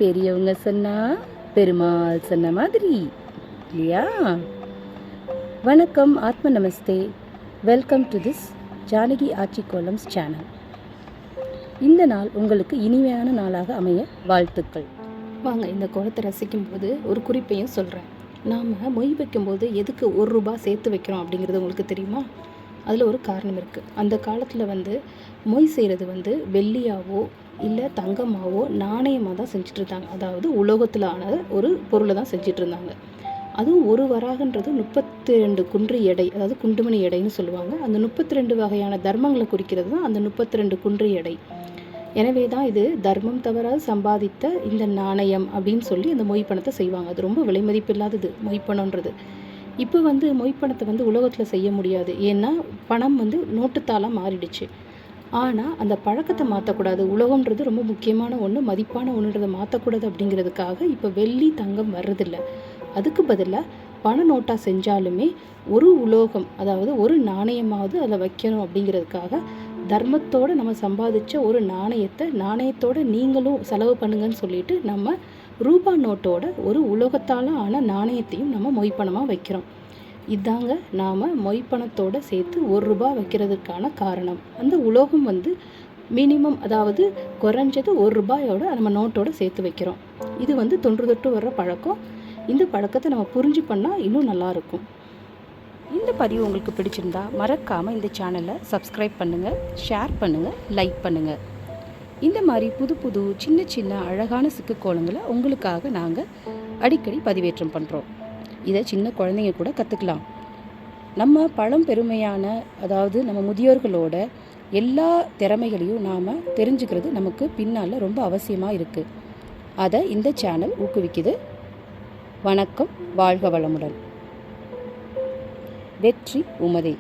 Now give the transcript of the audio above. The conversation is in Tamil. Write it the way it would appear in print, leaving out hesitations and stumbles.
பெரியவங்க சொன்னா பெருமாள் சொன்ன மாதிரி இல்லையா? வணக்கம், ஆத்ம நமஸ்தே. Welcome to this Janaki Aachi kolams channel. இந்த நாள் உங்களுக்கு இனிமையான நாளாக அமைய வாழ்த்துக்கள். வாங்க, இந்த கோலத்தை ரசிக்கும் போது ஒரு குறிப்பையும் சொல்கிறேன். நாம் மொய் வைக்கும்போது எதுக்கு ₹1 சேர்த்து வைக்கிறோம் அப்படிங்கிறது உங்களுக்கு தெரியுமா? அதில் ஒரு காரணம் இருக்குது. அந்த காலத்தில் மொய் செய்கிறது வெள்ளியாவோ இல்லை தங்கமாவோ நாணயமாக தான் செஞ்சிட்ருந்தாங்க. அதாவது உலோகத்தில் ஆன ஒரு பொருளை தான் செஞ்சிட்ருந்தாங்க. அதுவும் ஒரு வராகன்றது 32 குன்று எடை, அதாவது குண்டுமணி எடைன்னு சொல்லுவாங்க. அந்த 32 வகையான தர்மங்களை குறிக்கிறது தான் அந்த 32 குன்று எடை. எனவே தான் இது தர்மம் தவறாது சம்பாதித்த இந்த நாணயம் அப்படின்னு சொல்லி அந்த மொய் பணத்தை செய்வாங்க. அது ரொம்ப விலை மதிப்பில்லாதது மொய் பணம்ன்றது. இப்போ மொய் பணத்தை உலகத்தில் செய்ய முடியாது. ஏன்னா பணம் நோட்டுத்தாளாக மாறிடுச்சு. ஆனால் அந்த பழக்கத்தை மாற்றக்கூடாது. உலகம்ன்றது ரொம்ப முக்கியமான ஒன்று, மதிப்பான ஒன்றுன்றதை மாற்றக்கூடாது. அப்படிங்கிறதுக்காக இப்போ வெள்ளி தங்கம் வர்றதில்லை. அதுக்கு பதிலாக பண நோட்டாக செஞ்சாலுமே ஒரு உலோகம், அதாவது ஒரு நாணயமாவது அதில் வைக்கணும். அப்படிங்கிறதுக்காக தர்மத்தோடு நம்ம சம்பாதிச்ச ஒரு நாணயத்தோடு நீங்களும் செலவு பண்ணுங்கன்னு சொல்லிட்டு நம்ம ரூபா நோட்டோட ஒரு உலோகத்தால் ஆன நாணயத்தையும் நம்ம மொய் பணமாக வைக்கிறோம். இதாங்க நாம் மொய் பணத்தோடு சேர்த்து ₹1 வைக்கிறதுக்கான காரணம். அந்த உலோகம் மினிமம், அதாவது குறைஞ்சது ₹1 நம்ம நோட்டோடு சேர்த்து வைக்கிறோம். இது தொன்று தொட்டு வர்ற பழக்கம். இந்த பழக்கத்தை நம்ம புரிஞ்சு பண்ணால் இன்னும் நல்லாயிருக்கும். இந்த பதிவு உங்களுக்கு பிடிச்சிருந்தா மறக்காமல் இந்த சேனலை சப்ஸ்கிரைப் பண்ணுங்கள், ஷேர் பண்ணுங்கள், லைக் பண்ணுங்கள். இந்த மாதிரி புது புது சின்ன சின்ன அழகான சிக்கு கோலங்களை உங்களுக்காக நாங்கள் அடிக்கடி பதிவேற்றம் பண்ணுறோம். இதை சின்ன குழந்தைங்க கூட கற்றுக்கலாம். நம்ம பழம்பெருமையான, அதாவது நம்ம முதியோர்களோட எல்லா திறமைகளையும் நாம் தெரிஞ்சுக்கிறது நமக்கு பின்னால் ரொம்ப அவசியமாக இருக்குது. அதை இந்த சேனல் ஊக்குவிக்குது. வணக்கம், வாழ்க வளமுடன். வெற்றி உமதே.